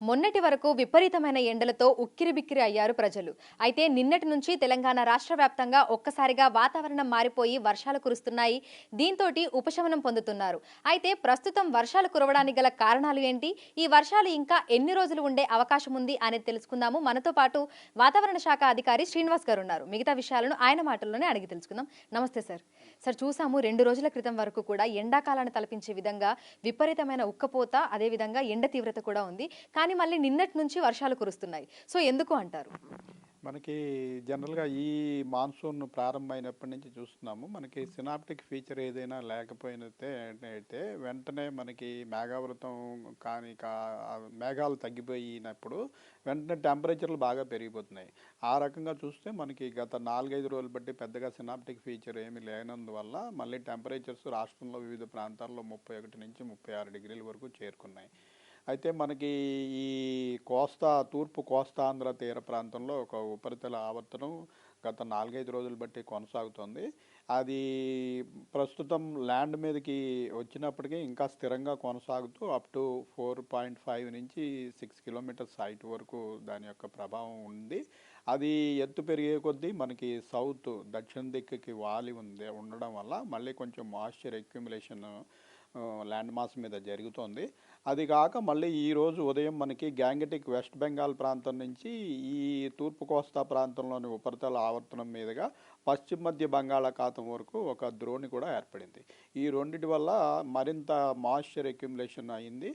మొన్నటి వరకు విపరీతమైన ఎండలతో ఉక్కిరిబిక్కిరి అయ్యారు ప్రజలు. అయితే నిన్నటి నుంచి తెలంగాణ రాష్ట్ర వ్యాప్తంగా ఒక్కసారిగా వాతావరణం మారిపోయి వర్షాలు కురుస్తున్నాయి. దీంతోటి ఉపశమనం పొందుతున్నారు. అయితే ప్రస్తుతం వర్షాలు కురవడానికి గల కారణాలు ఏంటి? ఈ వర్షాలు ఇంకా ఎన్ని రోజులు ఉండే అవకాశం ఉంది అనేది తెలుసుకుందాము. మనతో పాటు వాతావరణ శాఖ అధికారి శ్రీనివాస్ గారు ఉన్నారు. మిగతా విషయాలను ఆయన మాటల్లోనే అడిగి తెలుసుకుందాం. నమస్తే సార్. సార్, చూసాము 2 రోజుల క్రితం వరకు కూడా ఎండాకాలాన్ని తలపించే విధంగా విపరీతమైన ఉక్కపోత, అదే విధంగా ఎండ తీవ్రత కూడా ఉంది. కానీ మళ్ళీ నిన్నటి నుంచి వర్షాలు కురుస్తున్నాయి. సో ఎందుకు అంటారు? మనకి జనరల్‌గా ఈ మాన్సూన్ ప్రారంభమైనప్పటి నుంచి చూస్తున్నాము. మనకి సినాప్టిక్ ఫీచర్ ఏదైనా లేకపోయినతే అయితే వెంటనే మనకి మేఘావృతం కానీ మేఘాలు తగ్గిపోయినప్పుడు వెంటనే టెంపరేచర్‌లు బాగా పెరిగిపోతున్నాయి. ఆ రకంగా చూస్తే మనకి గత 4, 5 రోజులు బట్టి పెద్దగా సినాప్టిక్ ఫీచర్ ఏమీ లేనందువల్ల మళ్ళీ టెంపరేచర్స్ రాష్ట్రంలో వివిధ ప్రాంతాల్లో 31-36 డిగ్రీల వరకు చేరుకున్నాయి. అయితే మనకి ఈ తూర్పు కోస్తాంధ్ర తీర ప్రాంతంలో ఒక ఉపరితల ఆవర్తనం గత 4, 5 రోజులు బట్టి కొనసాగుతుంది. అది ప్రస్తుతం ల్యాండ్ మీదకి వచ్చినప్పటికీ ఇంకా స్థిరంగా కొనసాగుతూ అప్ టు 4.5 నుంచి 6 కిలోమీటర్స్ హైట్ వరకు దాని యొక్క ప్రభావం ఉంది. అది ఎత్తు పెరిగే కొద్దీ మనకి దక్షిణ దిక్కుకి వాలి ఉండడం వల్ల మళ్ళీ కొంచెం మాయిశ్చర్ అక్యుములేషన్ ల్యాండ్ మాస్ మీద జరుగుతోంది. అది కాక మళ్ళీ ఈరోజు ఉదయం మనకి గ్యాంగటిక్ వెస్ట్ బెంగాల్ ప్రాంతం నుంచి ఈ తూర్పు కోస్తా ప్రాంతంలోని ఉపరితల ఆవర్తనం మీదుగా పశ్చిమ మధ్య బంగాళాఖాతం వరకు ఒక ద్రోణి కూడా ఏర్పడింది. ఈ రెండిటి వల్ల మరింత మాయిశ్చర్ అక్యుములేషన్ అయింది.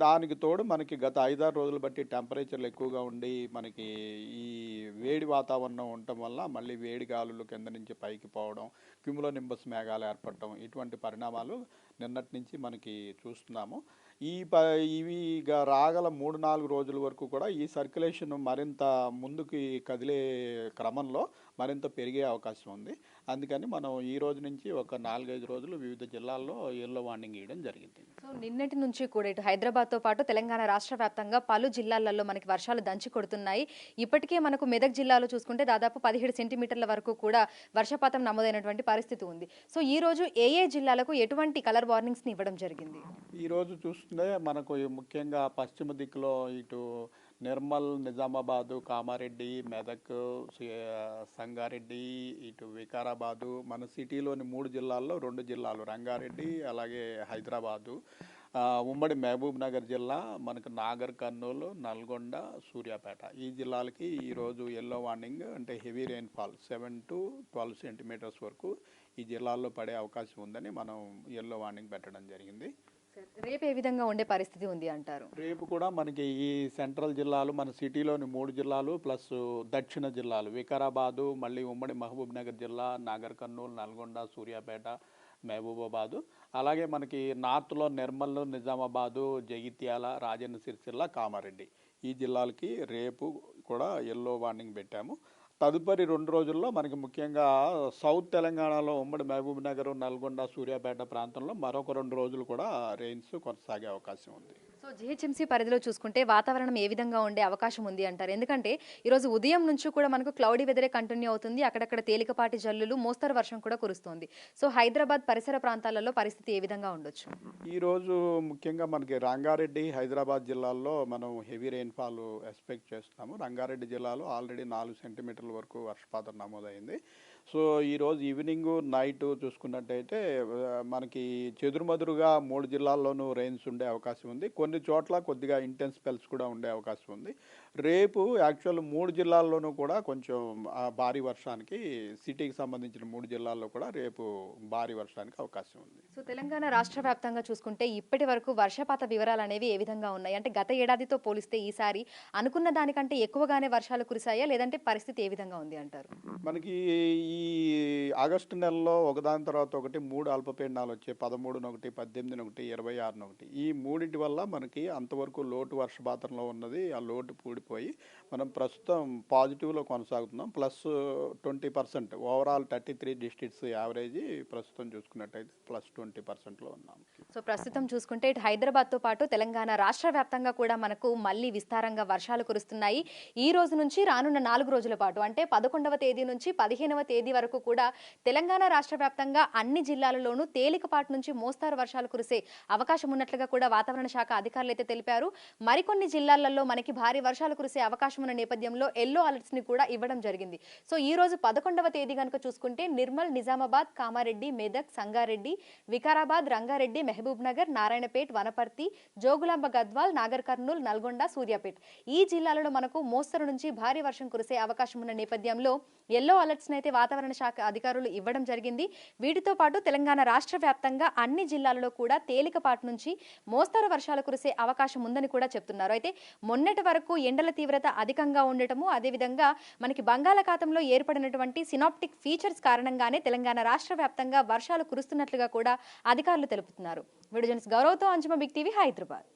దానికి తోడు మనకి గత 5-6 రోజులు బట్టి టెంపరేచర్లు ఎక్కువగా ఉండి మనకి ఈ వేడి వాతావరణం ఉండటం వల్ల మళ్ళీ వేడి గాలులు కింద నుంచి పైకి పోవడం, క్యుములోనింబస్ మేఘాలు ఏర్పడటం, ఇటువంటి పరిణామాలు నిన్నటి నుంచి మనకి చూస్తున్నాము. ఇవి రాగల 3-4 రోజుల వరకు కూడా ఈ సర్క్యులేషన్ మరింత ముందుకి కదిలే క్రమంలో మరింత పెరిగే అవకాశం ఉంది. అందుకని మనం ఈ రోజు నుంచి ఒక 4-5 రోజులు వివిధ జిల్లాల్లో యెల్లో వార్నింగ్ ఇవ్వడం జరిగింది. సో నిన్నటి నుంచి కూడా ఇటు హైదరాబాద్తో పాటు తెలంగాణ రాష్ట్ర వ్యాప్తంగా పలు జిల్లాలలో మనకి వర్షాలు దంచి కొడుతున్నాయి. ఇప్పటికే మనకు మెదక్ జిల్లాలో చూసుకుంటే దాదాపు 17 సెంటీమీటర్ల వరకు కూడా వర్షపాతం నమోదైనటువంటి పరిస్థితి ఉంది. సో ఈ రోజు ఏ జిల్లాలకు ఎటువంటి కలర్ వార్నింగ్స్ ని ఇవ్వడం జరిగింది? ఈరోజు చూస్తుంటే మనకు ముఖ్యంగా పశ్చిమ దిక్కులో ఇటు నిర్మల్, నిజామాబాదు, కామారెడ్డి, మెదక్, సంగారెడ్డి, ఇటు వికారాబాదు, మన సిటీలోని 3 జిల్లాల్లో 2 జిల్లాలు రంగారెడ్డి, అలాగే హైదరాబాదు, ఉమ్మడి మహబూబ్ నగర్ జిల్లా, మనకు నాగర్ కర్నూలు, నల్గొండ, సూర్యాపేట ఈ జిల్లాలకి ఈరోజు యెల్లో వార్నింగ్, అంటే హెవీ రెయిన్ఫాల్ 7 to 12 సెంటీమీటర్స్ వరకు ఈ జిల్లాల్లో పడే అవకాశం ఉందని మనం యెల్లో వార్నింగ్ పెట్టడం జరిగింది. రేపు ఏ విధంగా ఉండే పరిస్థితి ఉంది అంటారు? రేపు కూడా మనకి ఈ సెంట్రల్ జిల్లాలు, మన సిటీలోని 3 జిల్లాలు ప్లస్ దక్షిణ జిల్లాలు వికారాబాదు, మళ్ళీ ఉమ్మడి మహబూబ్ నగర్ జిల్లా, నాగర్ కర్నూలు, నల్గొండ, సూర్యాపేట, మహబూబాబాదు, అలాగే మనకి నార్త్లో నిర్మల్, నిజామాబాదు, జగిత్యాల, రాజన్న సిరిసిల్ల, కామారెడ్డి ఈ జిల్లాలకి రేపు కూడా యెల్లో వార్నింగ్ పెట్టాము. తదుపరి 2 రోజుల్లో మనకి ముఖ్యంగా సౌత్ తెలంగాణలో ఉమ్మడి మహబూబ్ నగర్, నల్గొండ, సూర్యాపేట ప్రాంతంలో మరొక 2 రోజులు కూడా రెయిన్స్ కొనసాగే అవకాశం ఉంది. సో జిహెచ్ఎంసీ పరిధిలో చూసుకుంటే వాతావరణం ఏ విధంగా ఉండే అవకాశం ఉంది అంటారు? ఎందుకంటే ఈరోజు ఉదయం నుంచి కూడా మనకు క్లౌడీ వెదరే కంటిన్యూ అవుతుంది. అక్కడక్కడ తేలికపాటి జల్లులు, మోస్తరు వర్షం కూడా కురుస్తోంది. సో హైదరాబాద్ పరిసర ప్రాంతాలలో పరిస్థితి ఏ విధంగా ఉండొచ్చు? ఈరోజు ముఖ్యంగా మనకి రంగారెడ్డి, హైదరాబాద్ జిల్లాల్లో మనం హెవీ రెయిన్ఫాల్ ఎక్స్పెక్ట్ చేస్తున్నాము. రంగారెడ్డి జిల్లాలో ఆల్రెడీ 4 సెంటీమీటర్ల వరకు వర్షపాతం నమోదైంది. సో ఈరోజు ఈవినింగ్, నైట్ చూసుకున్నట్టయితే మనకి చెదురుమదురుగా 3 జిల్లాల్లోనూ రెయిన్స్ ఉండే అవకాశం ఉంది. కొన్ని చోట్ల కొద్దిగా ఇంటెన్స్ స్పెల్స్ కూడా ఉండే అవకాశం ఉంది. రేపు యాక్చువల్ 3 జిల్లాల్లోనూ కూడా కొంచెం భారీ వర్షానికి, సిటీకి సంబంధించిన 3 జిల్లాల్లో కూడా రేపు భారీ వర్షానికి అవకాశం ఉంది. సో తెలంగాణ రాష్ట్ర వ్యాప్తంగా చూసుకుంటే ఇప్పటి వరకు వర్షపాత వివరాలు అనేవి ఏ విధంగా ఉన్నాయి? అంటే గత ఏడాదితో పోలిస్తే ఈసారి అనుకున్న దానికంటే ఎక్కువగానే వర్షాలు కురిసాయా, లేదంటే పరిస్థితి ఏ విధంగా ఉంది అంటారు? మనకి ఈ ఆగస్టు నెలలో ఒకదాని తర్వాత ఒకటి 3 అల్పపీడనాలు వచ్చాయి. 13-1, 18-1, 26-1. ఈ మూడింటి వల్ల మనకి అంతవరకు లోటు వర్షపాతంలో ఉన్నది, ఆ లోటు పూడిపోయి మనం ప్రస్తుతం పాజిటివ్లో కొనసాగుతున్నాం. ప్లస్ 20%, ఓవరాల్ 33 డిస్ట్రిక్ట్స్ యావరేజీ ప్రస్తుతం చూసుకున్నట్టయితే ప్లస్ 20%లో ఉన్నాం. సో ప్రస్తుతం చూసుకుంటే ఇటు హైదరాబాద్తో పాటు తెలంగాణ రాష్ట్ర వ్యాప్తంగా కూడా మనకు మళ్ళీ విస్తారంగా వర్షాలు కురుస్తున్నాయి. ఈ రోజు నుంచి రానున్న 4 రోజుల పాటు, అంటే 11వ తేదీ నుంచి 15వ తేదీ తేదీ వరకు కూడా తెలంగాణ రాష్ట్ర వ్యాప్తంగా అన్ని జిల్లాలలోనూ తేలికపాటి నుంచి మోస్తారు వర్షాలు కురిసే అవకాశం ఉన్నట్లుగా కూడా వాతావరణ శాఖ అధికారులు అయితే తెలిపారు. మరికొన్ని జిల్లాలలో మనకి భారీ వర్షాలు కురిసే అవకాశం ఉన్న నేపథ్యంలో ఎల్లో అలర్ట్స్ ని కూడా ఇవ్వడం జరిగింది. సో ఈ రోజు 11వ తేదీ కనుక చూసుకుంటే నిర్మల్, నిజామాబాద్, కామారెడ్డి, మెదక్, సంగారెడ్డి, వికారాబాద్, రంగారెడ్డి, మహబూబ్ నగర్, నారాయణపేట్, వనపర్తి, జోగులాంబ గద్వాల్, నాగర్ కర్నూల్, నల్గొండ, సూర్యాపేట్ ఈ జిల్లాలలో మనకు మోస్తరు నుంచి భారీ వర్షం కురిసే అవకాశం ఉన్న నేపథ్యంలో ఎల్లో అలర్ట్స్ అయితే వాతావరణ శాఖ అధికారులు ఇవ్వడం జరిగింది. వీటితో పాటు తెలంగాణ రాష్ట్ర వ్యాప్తంగా అన్ని జిల్లాలలో కూడా తేలికపాటి నుంచి మోస్తరు వర్షాలు కురిసే అవకాశం ఉందని కూడా చెప్తున్నారు. అయితే మొన్నటి వరకు ఎండల తీవ్రత అధికంగా ఉండటము, అదేవిధంగా మనకి బంగాళాఖాతంలో ఏర్పడినటువంటి సినాప్టిక్ ఫీచర్స్ కారణంగానే తెలంగాణ రాష్ట్ర వ్యాప్తంగా వర్షాలు కురుస్తున్నట్లుగా కూడా అధికారులు తెలుపుతున్నారు. వీడియో జర్నలిస్ట్ గౌరవ్తో అంజుమ, బిగ్ టీవీ, హైదరాబాద్.